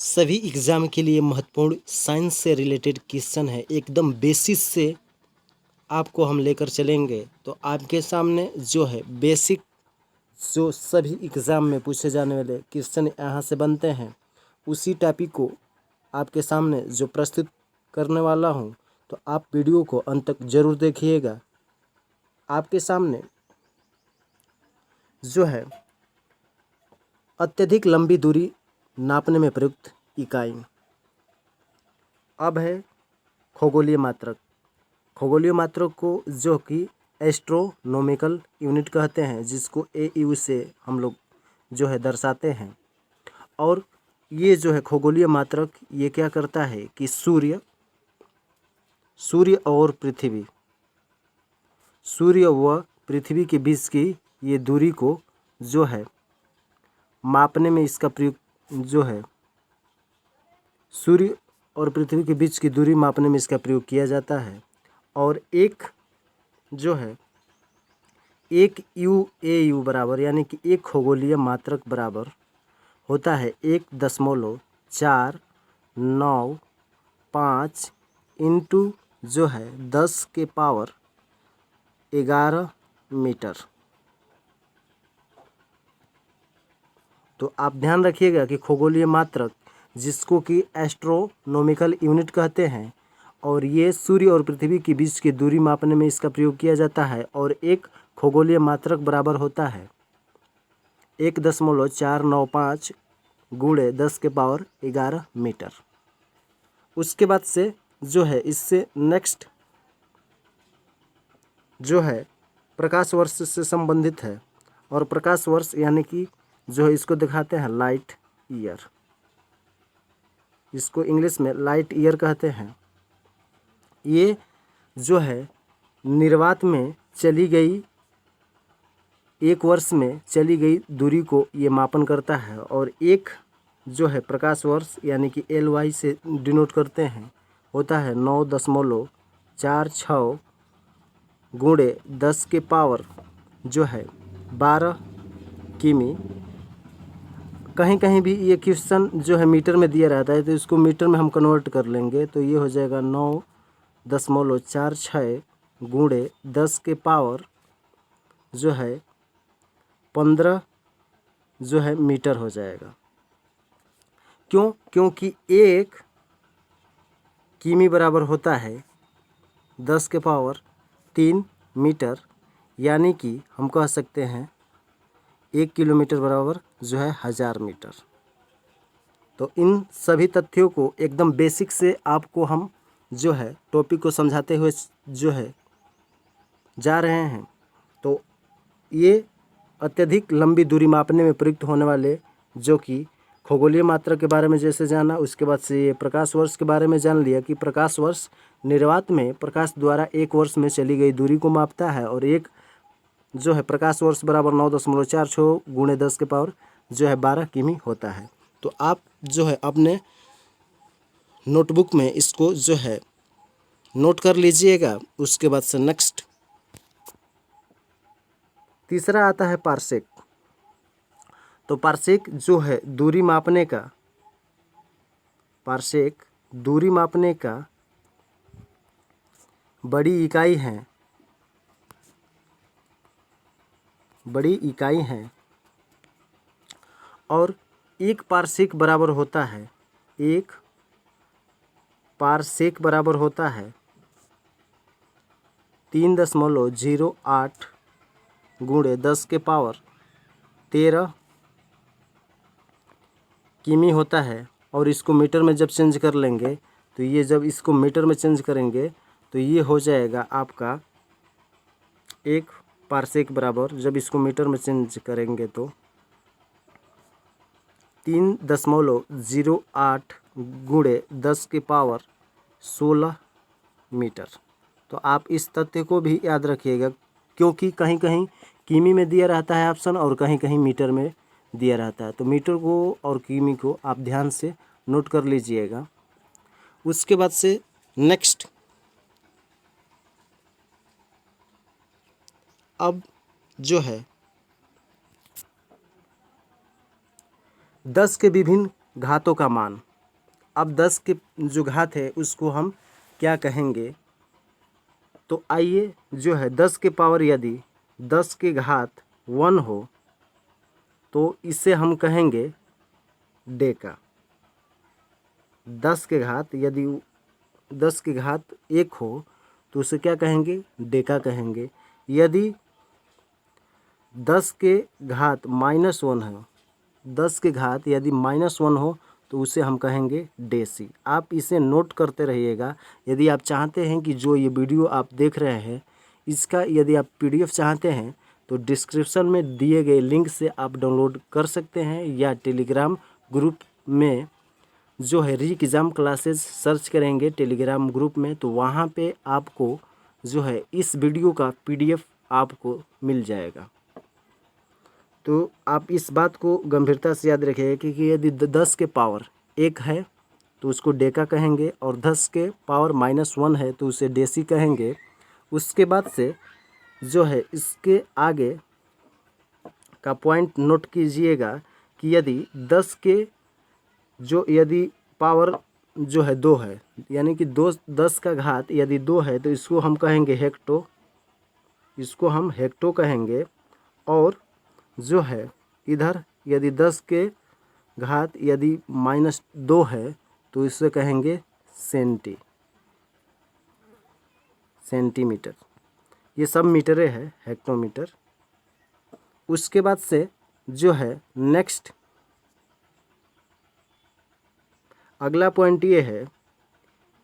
सभी एग्ज़ाम के लिए महत्वपूर्ण साइंस से रिलेटेड क्वेश्चन है। एकदम बेसिस से आपको हम लेकर चलेंगे। तो आपके सामने जो है बेसिक जो सभी एग्ज़ाम में पूछे जाने वाले क्वेश्चन यहाँ से बनते हैं, उसी टॉपिक को आपके सामने जो प्रस्तुत करने वाला हूँ, तो आप वीडियो को अंत तक ज़रूर देखिएगा। आपके सामने जो है अत्यधिक लंबी दूरी नापने में प्रयुक्त इकाई। अब है खगोलीय मात्रक। खगोलीय मात्रक को जो कि एस्ट्रोनॉमिकल यूनिट कहते हैं, जिसको AU से हम लोग जो है दर्शाते हैं। और ये जो है खगोलीय मात्रक ये क्या करता है कि सूर्य व पृथ्वी के बीच की ये दूरी को जो है मापने में इसका प्रयोग जो है सूर्य और पृथ्वी के बीच की दूरी मापने में इसका प्रयोग किया जाता है। और एक जो है एक AU बराबर यानी कि एक खगोलीय मात्रक बराबर होता है 1.495 इंटू जो है 10 के पावर 11 मीटर। तो आप ध्यान रखिएगा कि खगोलीय मात्रक जिसको कि एस्ट्रोनॉमिकल यूनिट कहते हैं, और ये सूर्य और पृथ्वी के बीच की दूरी मापने में इसका प्रयोग किया जाता है। और एक खगोलीय मात्रक बराबर होता है 1.495 गुणे 10 के पावर 11 मीटर। उसके बाद से जो है इससे नेक्स्ट जो है प्रकाश वर्ष से संबंधित है। और प्रकाश वर्ष यानी कि जो है इसको दिखाते हैं लाइट ईयर, इसको इंग्लिश में लाइट ईयर कहते हैं। ये जो है निर्वात में चली गई एक वर्ष में चली गई दूरी को ये मापन करता है। और एक जो है प्रकाश वर्ष यानी कि LY से डिनोट करते हैं, होता है 9.46 गुणे 10 के पावर जो है 12 किमी। कहीं कहीं भी ये क्वेश्चन जो है मीटर में दिया रहता है, तो इसको मीटर में हम कन्वर्ट कर लेंगे, तो ये हो जाएगा 9.46 गुणे 10 के पावर जो है 15 जो है मीटर हो जाएगा। क्योंकि एक किमी बराबर होता है 10 के पावर 3 मीटर, यानी कि हम कह सकते हैं 1 किलोमीटर बराबर जो है 1000 मीटर। तो इन सभी तथ्यों को एकदम बेसिक से आपको हम जो है टॉपिक को समझाते हुए जो है जा रहे हैं। तो ये अत्यधिक लंबी दूरी मापने में प्रयुक्त होने वाले जो कि खगोलीय मात्रक के बारे में जैसे जाना, उसके बाद से ये प्रकाश वर्ष के बारे में जान लिया कि प्रकाश वर्ष निर्वात में प्रकाश द्वारा एक वर्ष में चली गई दूरी को मापता है। और एक जो है प्रकाश वर्ष बराबर 9.46 गुणे 10 के पावर जो है 12 किमी होता है। तो आप जो है अपने नोटबुक में इसको जो है नोट कर लीजिएगा। उसके बाद से नेक्स्ट तीसरा आता है पार्सेक। तो पार्सेक जो है दूरी मापने का बड़ी इकाई है। और एक पार्सेक बराबर होता है 3.08 गुणे 10 के पावर 13 किमी होता है। और इसको मीटर में जब चेंज कर लेंगे, तो ये जब इसको मीटर में चेंज करेंगे तो ये हो जाएगा आपका एक पार्सेक बराबर, जब इसको मीटर में चेंज करेंगे तो 3.08 गुणे 10 के पावर 16 मीटर। तो आप इस तथ्य को भी याद रखिएगा, क्योंकि कहीं कहीं किमी में दिया रहता है ऑप्शन और कहीं कहीं मीटर में दिया रहता है। तो मीटर को और किमी को आप ध्यान से नोट कर लीजिएगा। उसके बाद से नेक्स्ट अब जो है 10 के विभिन्न घातों का मान। अब 10 के जो घात है उसको हम क्या कहेंगे, तो आइए जो है 10 के पावर यदि 10 के घात 1 हो तो इसे हम कहेंगे डेका। 10 के घात यदि 10 के घात 1 हो तो उसे क्या कहेंगे, डेका कहेंगे। यदि 10 के घात -1 है, 10 के घात यदि -1 हो तो उसे हम कहेंगे डेसी। आप इसे नोट करते रहिएगा। यदि आप चाहते हैं कि जो ये वीडियो आप देख रहे हैं इसका यदि आप PDF चाहते हैं तो डिस्क्रिप्शन में दिए गए लिंक से आप डाउनलोड कर सकते हैं, या टेलीग्राम ग्रुप में जो है रीक एग्ज़ाम क्लासेस सर्च करेंगे टेलीग्राम ग्रुप में, तो वहाँ पे आपको जो है इस वीडियो का PDF आपको मिल जाएगा। तो आप इस बात को गंभीरता से याद रखिएगा कि यदि 10 के पावर 1 है तो उसको डेका कहेंगे, और 10 के पावर -1 है तो उसे डेसी कहेंगे। उसके बाद से जो है इसके आगे का पॉइंट नोट कीजिएगा कि यदि 10 के जो यदि पावर जो है 2 है, यानी कि 10 का घात यदि 2 है तो इसको हम कहेंगे हेक्टो, इसको हम हेक्टो कहेंगे। और जो है इधर यदि 10 के घात यदि -2 है तो इसे कहेंगे सेंटीमीटर। ये सब मीटरें हैं, हेक्टोमीटर। उसके बाद से जो है नेक्स्ट अगला पॉइंट ये है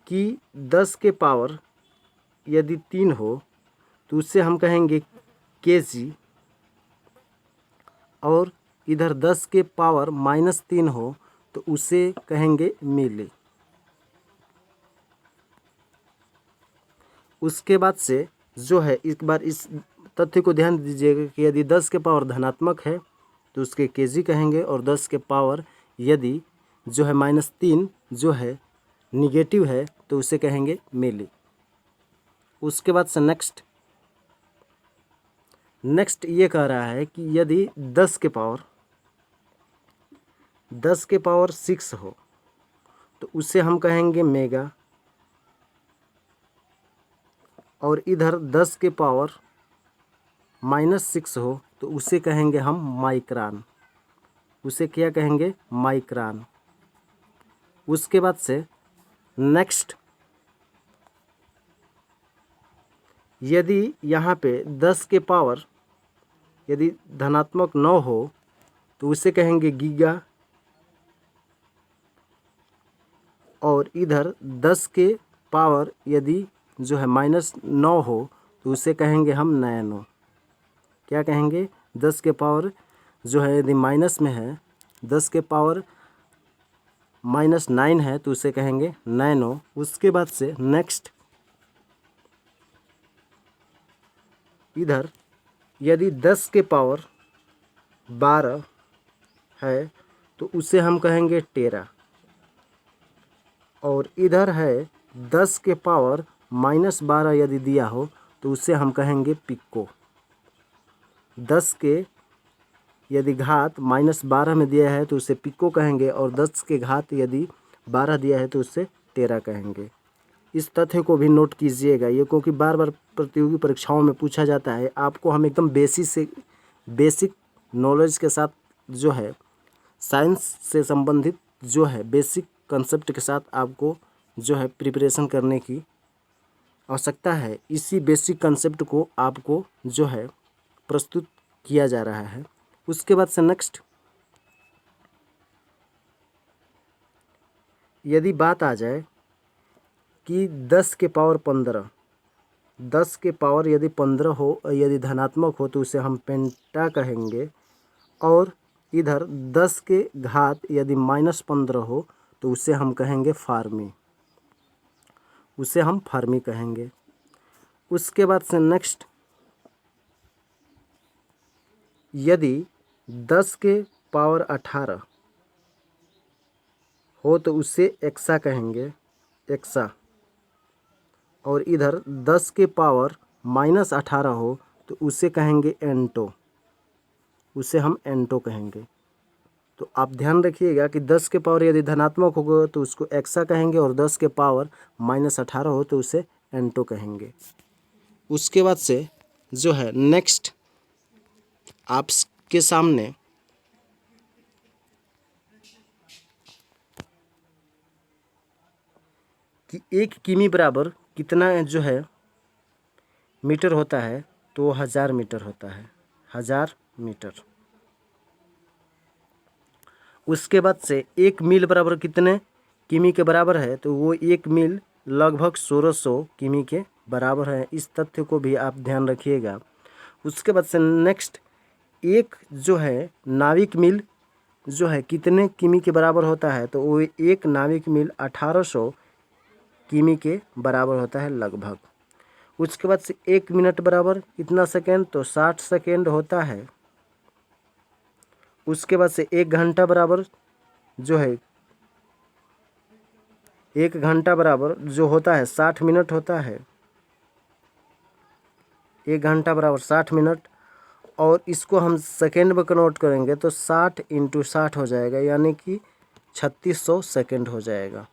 कि 10 के पावर यदि 3 हो तो उससे हम कहेंगे केजी, और इधर 10 के पावर -3 हो तो उसे कहेंगे मिली। उसके बाद से जो है एक बार इस तथ्य को ध्यान दीजिएगा कि यदि 10 के पावर धनात्मक है तो उसके केजी कहेंगे, और 10 के पावर यदि जो है -3 जो है निगेटिव है तो उसे कहेंगे मिली। उसके बाद से नेक्स्ट ये कह रहा है कि यदि 10 के पावर 6 हो तो उसे हम कहेंगे मेगा, और इधर 10 के पावर -6 हो तो उसे कहेंगे हम माइक्रान। उसे क्या कहेंगे, माइक्रान। उसके बाद से नेक्स्ट यदि यहाँ पे 10 के पावर यदि धनात्मक 9 हो तो उसे कहेंगे गीगा, और इधर 10 के पावर यदि जो है -9 हो तो उसे कहेंगे हम नैनो। क्या कहेंगे, 10 के पावर जो है यदि माइनस में है, 10 के पावर -9 है तो उसे कहेंगे नैनो। उसके बाद से नेक्स्ट इधर यदि 10 के पावर 12 है तो उसे हम कहेंगे टेरा, और इधर है 10 के पावर -12 यदि दिया हो तो उसे हम कहेंगे पिको। 10 के यदि घात -12 में दिया है तो उसे पिको कहेंगे, और 10 के घात यदि 12 दिया है तो उसे टेरा कहेंगे। इस तथ्य को भी नोट कीजिएगा, ये क्योंकि बार बार प्रतियोगी परीक्षाओं में पूछा जाता है। आपको हम एकदम बेसिक नॉलेज के साथ जो है साइंस से संबंधित जो है बेसिक कंसेप्ट के साथ आपको जो है प्रिपरेशन करने की आवश्यकता है। इसी बेसिक कंसेप्ट को आपको जो है प्रस्तुत किया जा रहा है। उसके बाद से नेक्स्ट यदि बात आ जाए कि 10 के पावर 15, 10 के पावर यदि 15 हो, यदि धनात्मक हो तो उसे हम पेंटा कहेंगे, और इधर 10 के घात यदि -15 हो तो उसे हम कहेंगे फार्मी। उसे हम फार्मी कहेंगे। उसके बाद से नेक्स्ट यदि 10 के पावर 18 हो तो उसे एक्सा कहेंगे, एक्सा, और इधर 10 के पावर -18 हो तो उसे कहेंगे एंटो। उसे हम एंटो कहेंगे। तो आप ध्यान रखिएगा कि 10 के पावर यदि धनात्मक होगा तो उसको एक्सा कहेंगे और 10 के पावर -18 हो तो उसे एंटो कहेंगे। उसके बाद से जो है नेक्स्ट आपके सामने कि 1 किमी बराबर कितना जो है मीटर होता है, तो 1000 मीटर होता है, 1000 मीटर। उसके बाद से 1 मील बराबर कितने किमी के बराबर है, तो वो 1 मील लगभग 1600 किमी के बराबर है। इस तथ्य को भी आप ध्यान रखिएगा। उसके बाद से नेक्स्ट एक जो है नाविक मील जो है कितने किमी के बराबर होता है, तो वो एक नाविक मील 1800 किमी के बराबर होता है लगभग। उसके बाद से 1 मिनट बराबर कितना सेकेंड, तो 60 सेकेंड होता है। उसके बाद से 1 घंटा बराबर जो है 1 घंटा बराबर जो होता है 60 मिनट होता है। 1 घंटा बराबर 60 मिनट, और इसको हम सेकेंड में कन्वर्ट करेंगे तो 60 × 60 हो जाएगा, यानी कि 3600 सेकेंड हो जाएगा।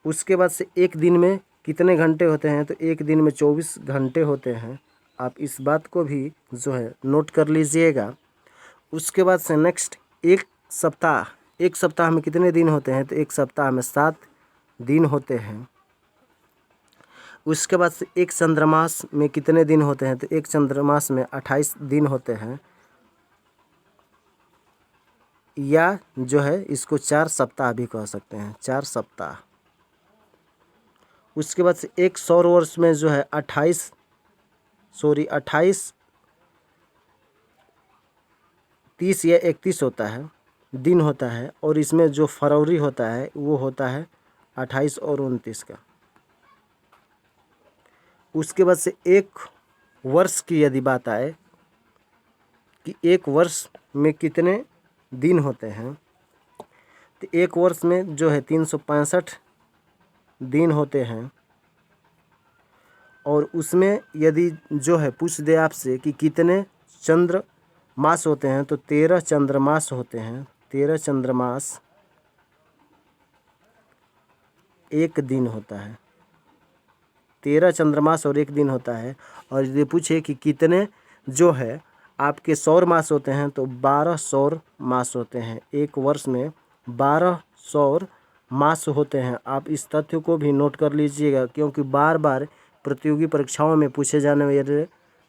उसके बाद से एक दिन में कितने घंटे होते हैं, तो एक दिन में 24 घंटे होते हैं। आप इस बात को भी जो है नोट कर लीजिएगा। उसके बाद से नेक्स्ट एक सप्ताह में कितने दिन होते हैं, तो एक सप्ताह में 7 दिन होते हैं। उसके बाद से एक चंद्रमास में कितने दिन होते हैं, तो एक चंद्रमास में 28 दिन होते हैं, या जो है इसको 4 सप्ताह भी कह सकते हैं, 4 सप्ताह। उसके बाद से एक सौर वर्ष में जो है 28 30 या 31 होता है दिन होता है, और इसमें जो फरवरी होता है वो होता है 28 और 29 का। उसके बाद से एक वर्ष की यदि बात आए कि एक वर्ष में कितने दिन होते हैं, तो एक वर्ष में जो है 365 दिन होते हैं। और उसमें यदि जो है पूछ दे आपसे कि कितने चंद्र मास होते हैं, तो 13 चंद्रमास होते हैं। 13 चंद्रमास एक दिन होता है, 13 चंद्रमास और एक दिन होता है। और यदि पूछे कि कितने जो है आपके सौर मास होते हैं, तो 12 सौर मास होते हैं। एक वर्ष में 12 सौर मास होते हैं। आप इस तथ्य को भी नोट कर लीजिएगा, क्योंकि बार बार प्रतियोगी परीक्षाओं में पूछे जाने वाले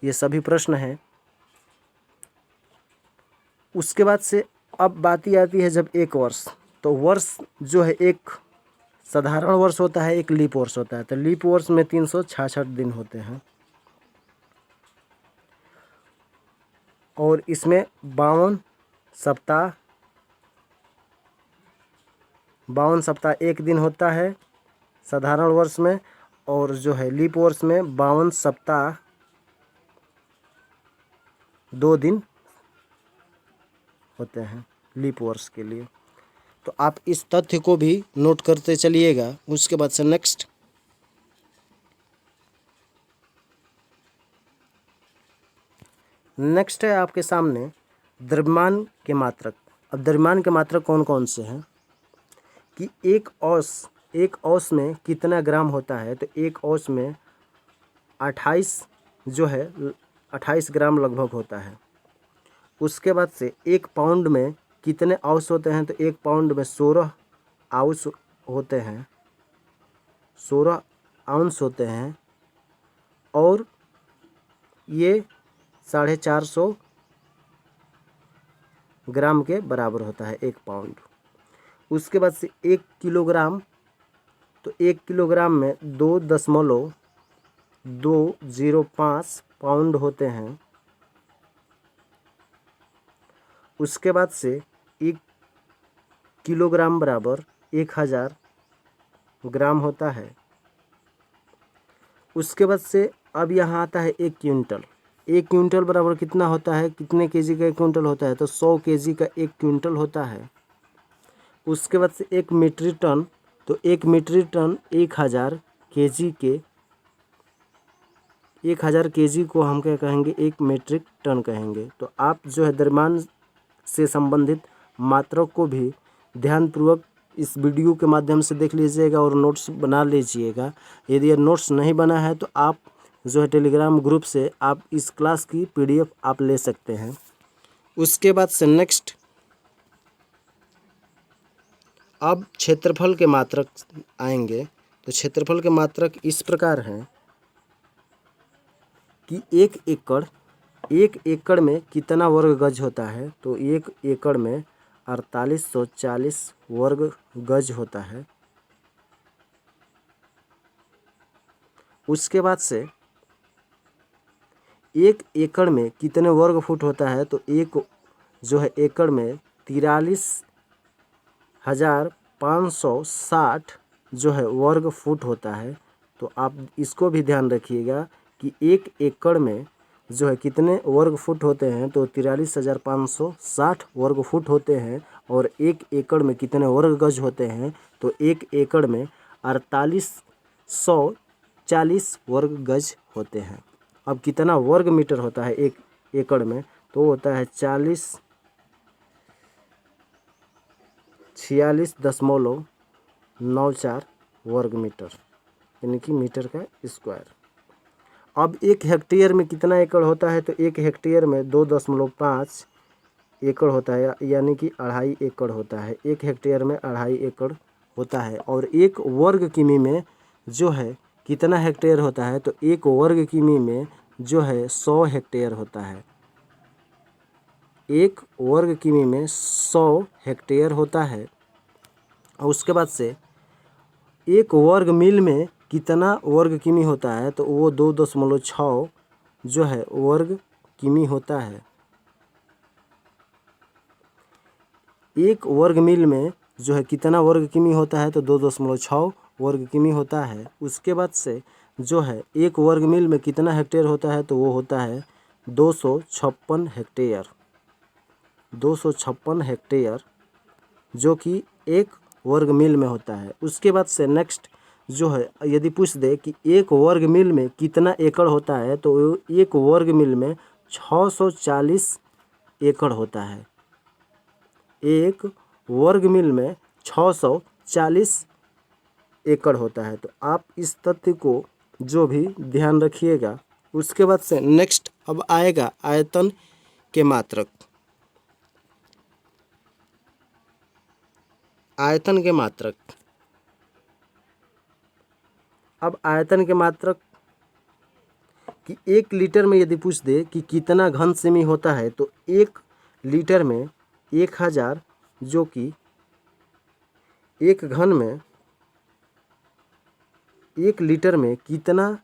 ये सभी प्रश्न हैं। उसके बाद से अब बात ही आती है जब एक वर्ष, तो वर्ष जो है एक साधारण वर्ष होता है, एक लीप वर्ष होता है। तो लीप वर्ष में 366 दिन होते हैं, और इसमें 52 सप्ताह एक दिन होता है साधारण वर्ष में, और जो है लीप वर्ष में 52 सप्ताह 2 दिन होते हैं लीप वर्ष के लिए। तो आप इस तथ्य को भी नोट करते चलिएगा। उसके बाद से नेक्स्ट है आपके सामने द्रव्यमान के मात्रक। अब द्रव्यमान के मात्रक कौन कौन से हैं कि एक औंस में कितना ग्राम होता है, तो एक औंस में 28 ग्राम लगभग होता है। उसके बाद से एक पाउंड में कितने आउंस होते हैं, तो एक पाउंड में 16 आउंस होते हैं, 16 आउंस होते हैं, और ये 450 ग्राम के बराबर होता है एक पाउंड। उसके बाद से 1 किलोग्राम, तो 1 किलोग्राम में 2.205 पाउंड होते हैं। उसके बाद से 1 किलोग्राम बराबर 1000 ग्राम होता है। उसके बाद से अब यहाँ आता है 1 क्विंटल। 1 क्विंटल बराबर कितना होता है, कितने केजी का 1 क्विंटल होता है, तो 100 केजी का 1 क्विंटल होता है। उसके बाद से 1 मीट्रिक टन, तो 1 मीट्रिक टन 1000 केजी के 1000 केजी को हम क्या कहेंगे, 1 मीट्रिक टन कहेंगे। तो आप जो है द्रव्यमान से संबंधित मात्रक को भी ध्यानपूर्वक इस वीडियो के माध्यम से देख लीजिएगा और नोट्स बना लीजिएगा। यदि ये नोट्स नहीं बना है तो आप जो है टेलीग्राम ग्रुप से आप इस क्लास की PDF आप ले सकते हैं। उसके बाद से नेक्स्ट अब क्षेत्रफल के मात्रक आएंगे। तो क्षेत्रफल के मात्रक इस प्रकार हैं कि 1 एकड़ में कितना वर्ग गज होता है। तो 1 एकड़ में 4840 वर्ग गज होता है। उसके बाद से 1 एकड़ में कितने वर्ग फुट होता है। तो एक जो है एकड़ में 43,560 जो है वर्ग फुट होता है। तो आप इसको भी ध्यान रखिएगा कि 1 एकड़ में जो है कितने वर्ग फुट होते हैं। तो 43,560 वर्ग फुट होते हैं। और 1 एकड़ में कितने वर्ग गज होते हैं। तो 1 एकड़ में 4840 वर्ग गज होते हैं। अब कितना वर्ग मीटर होता है 1 एकड़ में। तो होता है 46.94 वर्ग मीटर, यानी कि मीटर का स्क्वायर। अब 1 हेक्टेयर में कितना एकड़ होता है। तो 1 हेक्टेयर में 2.5 एकड़ होता है, यानी कि 2.5 एकड़ होता है। 1 हेक्टेयर में 2.5 एकड़ होता है। और 1 वर्ग किमी में जो है कितना हेक्टेयर होता है। तो 1 वर्ग किमी में जो है 100 हेक्टेयर होता है। 1 वर्ग किमी में 100 हेक्टेयर होता है। और उसके बाद से 1 वर्ग मील में कितना वर्ग किमी होता है। तो वो 2.6 जो है वर्ग किमी होता है। 1 वर्ग मील में जो है कितना वर्ग किमी होता है। तो 2.6 वर्ग किमी होता है। उसके बाद से जो है 1 वर्ग मील में कितना हेक्टेयर होता है। तो वो होता है 256 हेक्टेयर। 256 हेक्टेयर जो कि 1 वर्ग मील में होता है। उसके बाद से नेक्स्ट जो है यदि पूछ दे कि 1 वर्ग मील में कितना एकड़ होता है। तो 1 वर्ग मील में 640 एकड़ होता है। 1 वर्ग मील में 640 एकड़ होता है। तो आप इस तथ्य को जो भी ध्यान रखिएगा। उसके बाद से नेक्स्ट अब आएगा आयतन के मात्रक। आयतन के मात्रक, अब आयतन के मात्रक कि 1 लीटर में यदि पूछ दे कि कितना घन सेमी होता है। तो 1 लीटर में 1000 जो कि 1 घन में 1 लीटर में कितना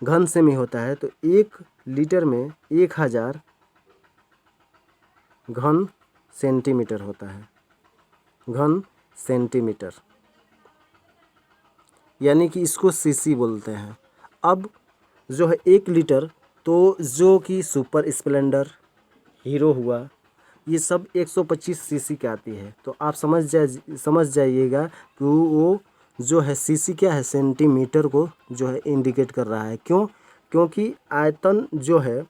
घन सेमी होता है। तो 1 लीटर में 1000 घन सेंटीमीटर होता है। घन सेंटीमीटर, यानी कि इसको सीसी बोलते हैं। अब जो है 1 लीटर, तो जो कि सुपर स्प्लेंडर, हीरो हुआ, ये सब 125 सीसी की आती है। तो आप समझ जाइएगा कि वो जो है सीसी क्या है, सेंटीमीटर को जो है इंडिकेट कर रहा है। क्यों? क्योंकि आयतन जो है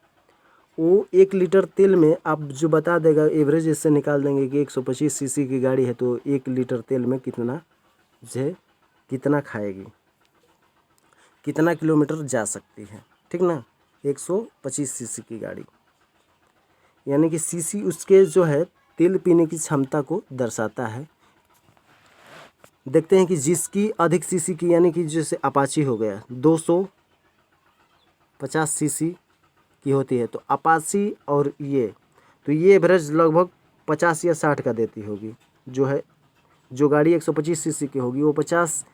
वो 1 लीटर तेल में आप जो बता देगा एवरेज, इससे निकाल देंगे कि 125 सीसी की गाड़ी है तो 1 लीटर तेल में कितना खाएगी, कितना किलोमीटर जा सकती है, ठीक ना। 125 सीसी की गाड़ी, यानी कि सीसी उसके जो है तेल पीने की क्षमता को दर्शाता है। देखते हैं कि जिसकी अधिक सीसी की, यानी कि जैसे अपाची हो गया 250 सीसी की होती है। तो अपाची और ये एवरेज लगभग 50 या 60 का देती होगी। जो गाड़ी 125 सीसी की होगी वो 50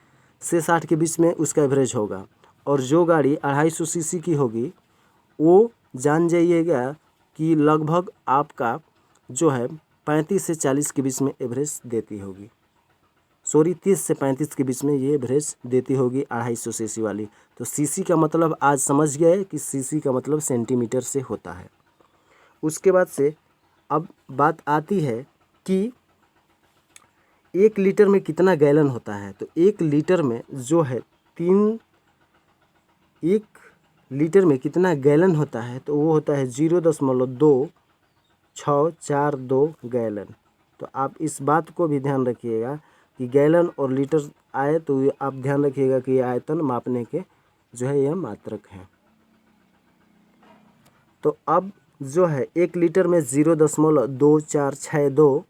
से 60 के बीच में उसका एवरेज होगा। और जो गाड़ी 250 सीसी की होगी वो जान जाइएगा कि लगभग आपका जो है 35 से 40 के बीच में एवरेज देती होगी। 30 से 35 के बीच में ये एवरेज देती होगी 250 सीसी वाली। तो सीसी का मतलब आज समझ गए कि सीसी का मतलब सेंटीमीटर से होता है। उसके बाद से अब बात आती है कि 1 लीटर में कितना गैलन होता है। तो 1 लीटर में जो है 1 लीटर में कितना गैलन होता है, तो वो होता है 0.2642 गैलन। तो आप इस बात को भी ध्यान रखिएगा कि गैलन और लीटर आए तो ये आप ध्यान रखिएगा कि ये आयतन मापने के जो है यह मात्रक हैं। तो अब जो है 1 लीटर में 0.2462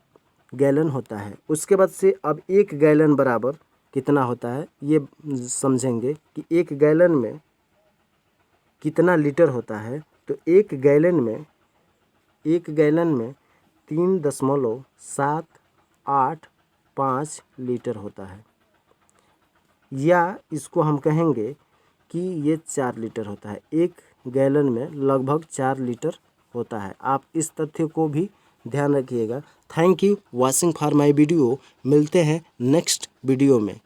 गैलन होता है। उसके बाद से अब 1 गैलन बराबर कितना होता है ये समझेंगे कि 1 गैलन में कितना लीटर होता है। तो 1 गैलन में 3.785 लीटर होता है, या इसको हम कहेंगे कि ये 4 लीटर होता है। 1 गैलन में लगभग 4 लीटर होता है। आप इस तथ्य को भी ध्यान रखिएगा। Thank you watching for my video. मिलते हैं नेक्स्ट वीडियो में।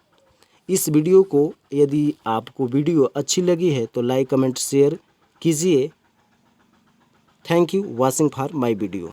इस वीडियो को यदि आपको वीडियो अच्छी लगी है तो लाइक कमेंट शेयर कीजिए। Thank you watching for my video.